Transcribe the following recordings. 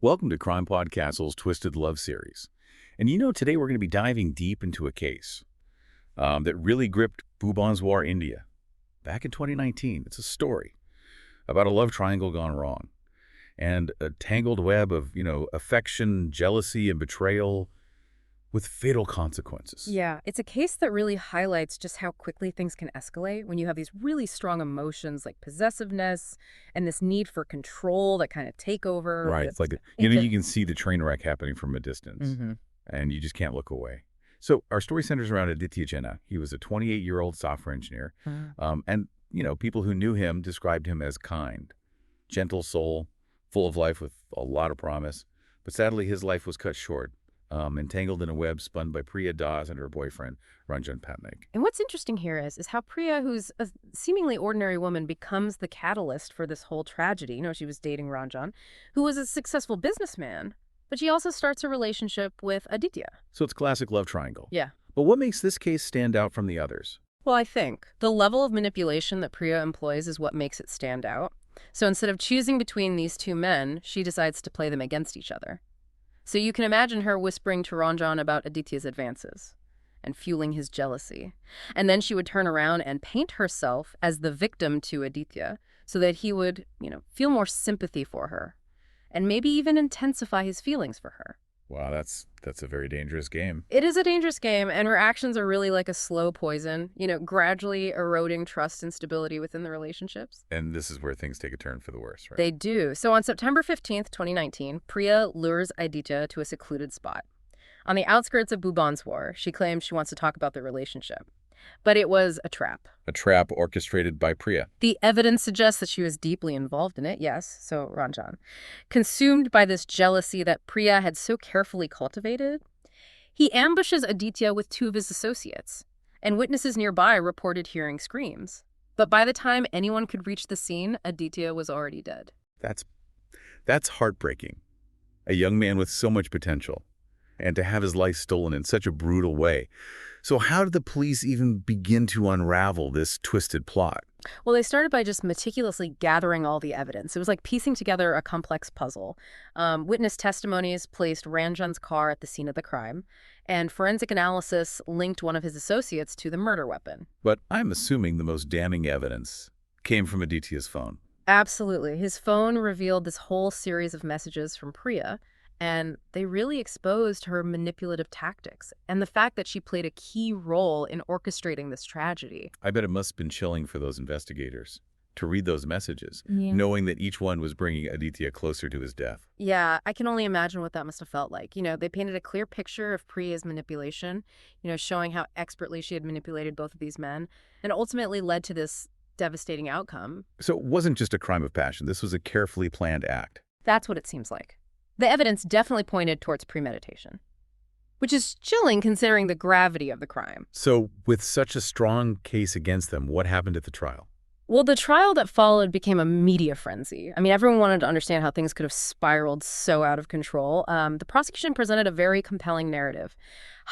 Welcome to CrimePod Castle's Twisted Love series. And today we're going to be diving deep into a case that really gripped Bhubaneswar, India. Back in 2019, it's a story about a love triangle gone wrong and a tangled web of, affection, jealousy, and betrayal with fatal consequences. Yeah, it's a case that really highlights just how quickly things can escalate when you have these really strong emotions like possessiveness and this need for control that kind of take over. Right. It's like, you can see the train wreck happening from a distance, and you just can't look away. So our story centers around Aditya Jena. He was a 28-year-old software engineer, and, people who knew him described him as kind, gentle soul, full of life with a lot of promise. But sadly, his life was cut short. Entangled in a web spun by Priya Das and her boyfriend, Ranjan Patnaik. And what's interesting here is how Priya, who's a seemingly ordinary woman, becomes the catalyst for this whole tragedy. She was dating Ranjan, who was a successful businessman, but she also starts a relationship with Aditya. So it's classic love triangle. Yeah. But what makes this case stand out from the others? Well, I think the level of manipulation that Priya employs is what makes it stand out. So instead of choosing between these two men, she decides to play them against each other. So you can imagine her whispering to Ranjan about Aditya's advances and fueling his jealousy. And then she would turn around and paint herself as the victim to Aditya so that he would, feel more sympathy for her and maybe even intensify his feelings for her. Wow, that's a very dangerous game. It is a dangerous game, and her actions are really like a slow poison, gradually eroding trust and stability within the relationships. And this is where things take a turn for the worse, right? They do. So on September 15th, 2019, Priya lures Aditya to a secluded spot. On the outskirts of Bhubaneswar, she claims she wants to talk about their relationship. But it was a trap. A trap orchestrated by Priya. The evidence suggests that she was deeply involved in it, yes, so Ranjan. Consumed by this jealousy that Priya had so carefully cultivated, he ambushes Aditya with two of his associates, and witnesses nearby reported hearing screams. But by the time anyone could reach the scene, Aditya was already dead. That's heartbreaking. A young man with so much potential, and to have his life stolen in such a brutal way. So how did the police even begin to unravel this twisted plot? Well, they started by just meticulously gathering all the evidence. It was like piecing together a complex puzzle. Witness testimonies placed Ranjan's car at the scene of the crime, and forensic analysis linked one of his associates to the murder weapon. But I'm assuming the most damning evidence came from Aditya's phone. Absolutely. His phone revealed this whole series of messages from Priya, and they really exposed her manipulative tactics and the fact that she played a key role in orchestrating this tragedy. I bet it must have been chilling for those investigators to read those messages, Yeah. knowing that each one was bringing Aditya closer to his death. Yeah, I can only imagine what that must have felt like. They painted a clear picture of Priya's manipulation, showing how expertly she had manipulated both of these men, and ultimately led to this devastating outcome. So it wasn't just a crime of passion. This was a carefully planned act. That's what it seems like. The evidence definitely pointed towards premeditation, which is chilling considering the gravity of the crime. So with such a strong case against them, what happened at the trial? Well, the trial that followed became a media frenzy. Everyone wanted to understand how things could have spiraled so out of control. The prosecution presented a very compelling narrative,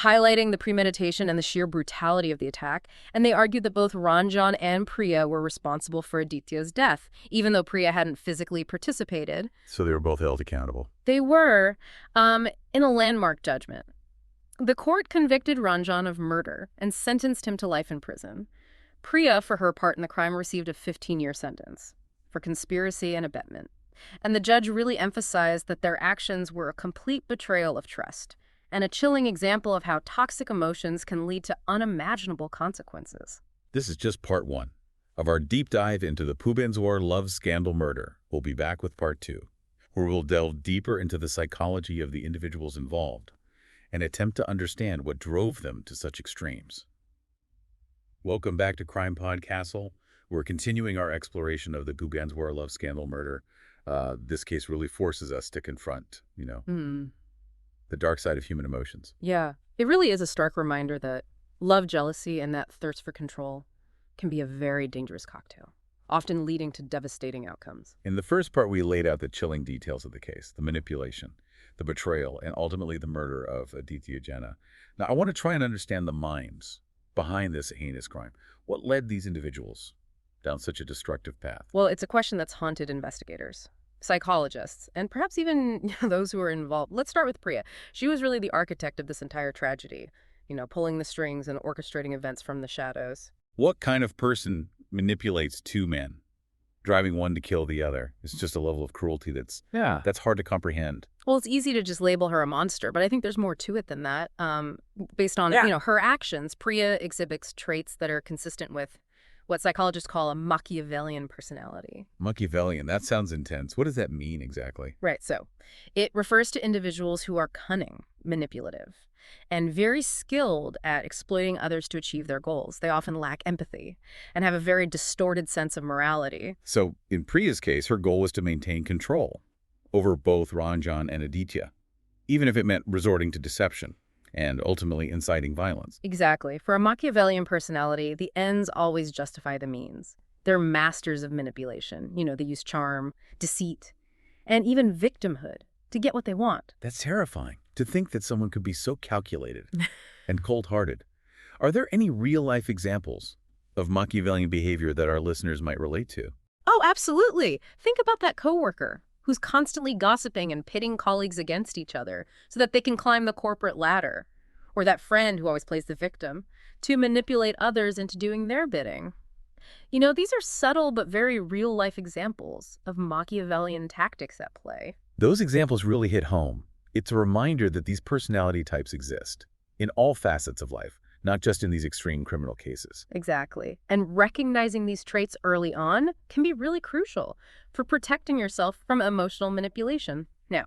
highlighting the premeditation and the sheer brutality of the attack, and they argued that both Ranjan and Priya were responsible for Aditya's death, even though Priya hadn't physically participated. So they were both held accountable. They were, in a landmark judgment. The court convicted Ranjan of murder and sentenced him to life in prison. Priya, for her part in the crime, received a 15-year sentence for conspiracy and abetment. And the judge really emphasized that their actions were a complete betrayal of trust and a chilling example of how toxic emotions can lead to unimaginable consequences. This is just part one of our deep dive into the Bhubaneswar Love Scandal Murder. We'll be back with part two, where we'll delve deeper into the psychology of the individuals involved and attempt to understand what drove them to such extremes. Welcome back to CrimePod Castle. We're continuing our exploration of the Bhubaneswar Love Scandal Murder. This case really forces us to confront, the dark side of human emotions. Yeah, it really is a stark reminder that love, jealousy, and that thirst for control can be a very dangerous cocktail, often leading to devastating outcomes. In the first part, we laid out the chilling details of the case, the manipulation, the betrayal, and ultimately the murder of Aditya Jena. Now, I want to try and understand the minds behind this heinous crime. What led these individuals down such a destructive path? Well, it's a question that's haunted investigators. psychologists, and perhaps even those who were involved. Let's start with Priya. She was really the architect of this entire tragedy, pulling the strings and orchestrating events from the shadows. What kind of person manipulates two men, driving one to kill the other? It's just a level of cruelty that's hard to comprehend. Well, it's easy to just label her a monster, but I think there's more to it than that. Based on, her actions, Priya exhibits traits that are consistent with what psychologists call a Machiavellian personality. Machiavellian, that sounds intense. What does that mean exactly? Right, so it refers to individuals who are cunning, manipulative, and very skilled at exploiting others to achieve their goals. They often lack empathy and have a very distorted sense of morality. So, in Priya's case, her goal was to maintain control over both Ranjan and Aditya, even if it meant resorting to deception and ultimately inciting violence. Exactly. For a Machiavellian personality, the ends always justify the means. They're masters of manipulation. They use charm, deceit, and even victimhood to get what they want. That's terrifying, to think that someone could be so calculated and cold-hearted. Are there any real-life examples of Machiavellian behavior that our listeners might relate to? Oh, absolutely. Think about that coworker who's constantly gossiping and pitting colleagues against each other so that they can climb the corporate ladder. Or that friend who always plays the victim to manipulate others into doing their bidding. These are subtle but very real-life examples of Machiavellian tactics at play. Those examples really hit home. It's a reminder that these personality types exist in all facets of life, not just in these extreme criminal cases. Exactly. And recognizing these traits early on can be really crucial for protecting yourself from emotional manipulation. Now,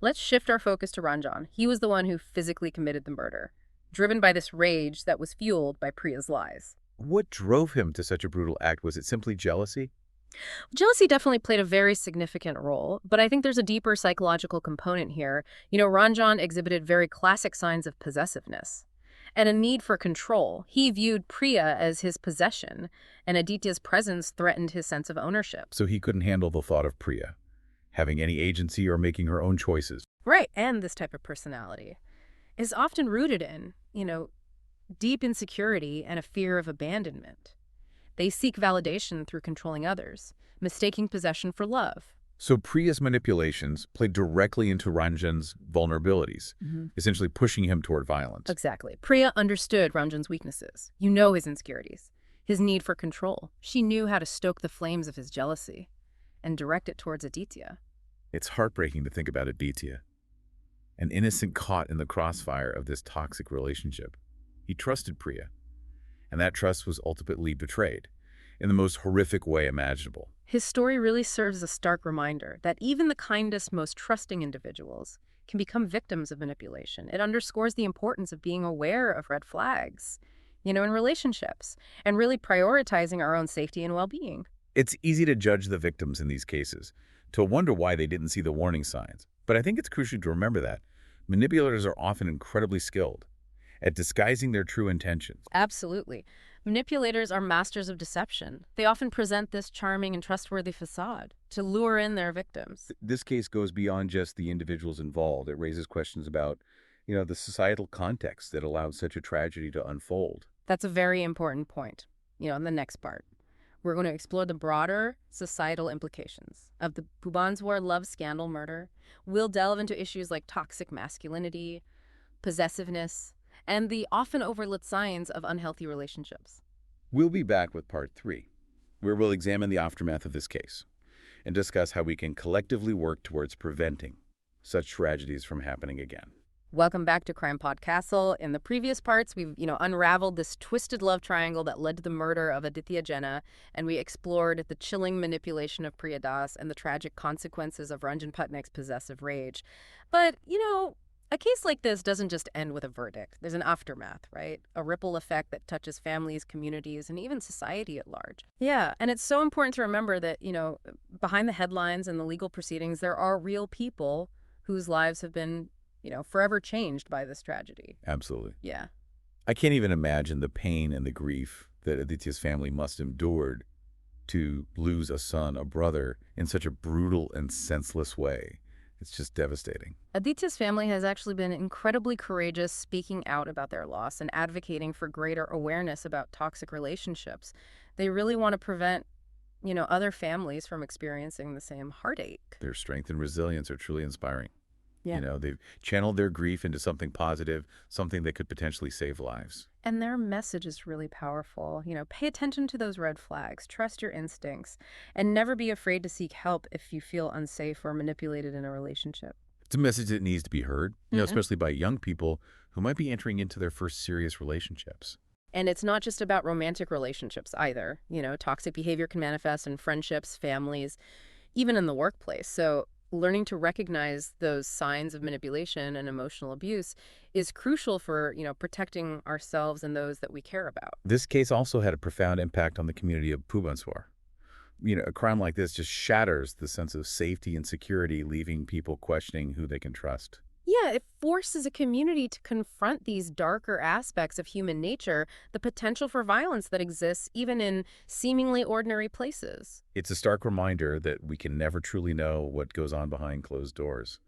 let's shift our focus to Ranjan. He was the one who physically committed the murder, driven by this rage that was fueled by Priya's lies. What drove him to such a brutal act? Was it simply jealousy? Jealousy definitely played a very significant role, but I think there's a deeper psychological component here. Ranjan exhibited very classic signs of possessiveness and a need for control. He viewed Priya as his possession, and Aditya's presence threatened his sense of ownership. So he couldn't handle the thought of Priya having any agency or making her own choices. Right, and this type of personality is often rooted in, deep insecurity and a fear of abandonment. They seek validation through controlling others, mistaking possession for love. So Priya's manipulations played directly into Ranjan's vulnerabilities, essentially pushing him toward violence. Exactly. Priya understood Ranjan's weaknesses. His insecurities, his need for control. She knew how to stoke the flames of his jealousy and direct it towards Aditya. It's heartbreaking to think about Aditya, an innocent caught in the crossfire of this toxic relationship. He trusted Priya, and that trust was ultimately betrayed in the most horrific way imaginable. His story really serves as a stark reminder that even the kindest, most trusting individuals can become victims of manipulation. It underscores the importance of being aware of red flags, in relationships, and really prioritizing our own safety and well-being. It's easy to judge the victims in these cases, to wonder why they didn't see the warning signs. But I think it's crucial to remember that manipulators are often incredibly skilled at disguising their true intentions. Absolutely. Manipulators are masters of deception. They often present this charming and trustworthy facade to lure in their victims. This case goes beyond just the individuals involved. It raises questions about, the societal context that allowed such a tragedy to unfold. That's a very important point. In the next part, we're going to explore the broader societal implications of the Bhubaneswar Love Scandal Murder. We'll delve into issues like toxic masculinity, possessiveness, and the often overlooked signs of unhealthy relationships. We'll be back with part 3, where we'll examine the aftermath of this case and discuss how we can collectively work towards preventing such tragedies from happening again. Welcome back to CrimePod Castle. In the previous parts, we've, unraveled this twisted love triangle that led to the murder of Aditya Jena, and we explored the chilling manipulation of Priya Das and the tragic consequences of Ranjan Patnaik's possessive rage. But, a case like this doesn't just end with a verdict. There's an aftermath, right? A ripple effect that touches families, communities, and even society at large. Yeah, and it's so important to remember that, behind the headlines and the legal proceedings, there are real people whose lives have been forever changed by this tragedy. Absolutely. Yeah. I can't even imagine the pain and the grief that Aditya's family must have endured to lose a son, a brother, in such a brutal and senseless way. It's just devastating. Aditya's family has actually been incredibly courageous, speaking out about their loss and advocating for greater awareness about toxic relationships. They really want to prevent other families from experiencing the same heartache. Their strength and resilience are truly inspiring. Yeah. They've channeled their grief into something positive, something that could potentially save lives. And their message is really powerful. Pay attention to those red flags, trust your instincts, and never be afraid to seek help if you feel unsafe or manipulated in a relationship. It's a message that needs to be heard, Mhm. especially by young people who might be entering into their first serious relationships. And it's not just about romantic relationships either. Toxic behavior can manifest in friendships, families, even in the workplace. So learning to recognize those signs of manipulation and emotional abuse is crucial for, protecting ourselves and those that we care about. This case also had a profound impact on the community of Bhubaneswar. A crime like this just shatters the sense of safety and security, leaving people questioning who they can trust. Yeah, it forces a community to confront these darker aspects of human nature, the potential for violence that exists even in seemingly ordinary places. It's a stark reminder that we can never truly know what goes on behind closed doors,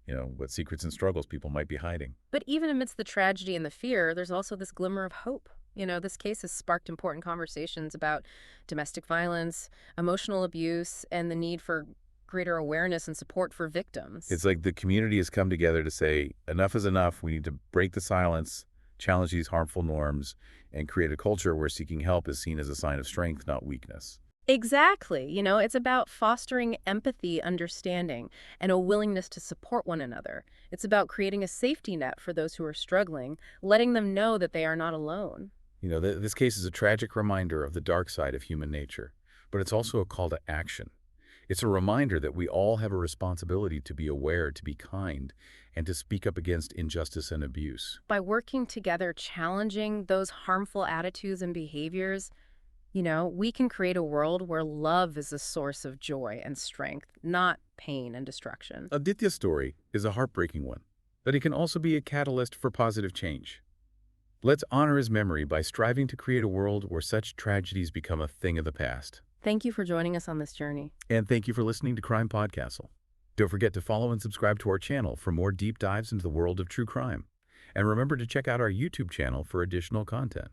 what secrets and struggles people might be hiding. But even amidst the tragedy and the fear, there's also this glimmer of hope. This case has sparked important conversations about domestic violence, emotional abuse, and the need for greater awareness and support for victims. It's like the community has come together to say, enough is enough. We need to break the silence, challenge these harmful norms, and create a culture where seeking help is seen as a sign of strength, not weakness. Exactly. It's about fostering empathy, understanding, and a willingness to support one another. It's about creating a safety net for those who are struggling, letting them know that they are not alone. This case is a tragic reminder of the dark side of human nature, but it's also a call to action. It's a reminder that we all have a responsibility to be aware, to be kind, and to speak up against injustice and abuse. By working together, challenging those harmful attitudes and behaviors, we can create a world where love is a source of joy and strength, not pain and destruction. Aditya's story is a heartbreaking one, but it can also be a catalyst for positive change. Let's honor his memory by striving to create a world where such tragedies become a thing of the past. Thank you for joining us on this journey. And thank you for listening to CrimePod Castle. Don't forget to follow and subscribe to our channel for more deep dives into the world of true crime. And remember to check out our YouTube channel for additional content.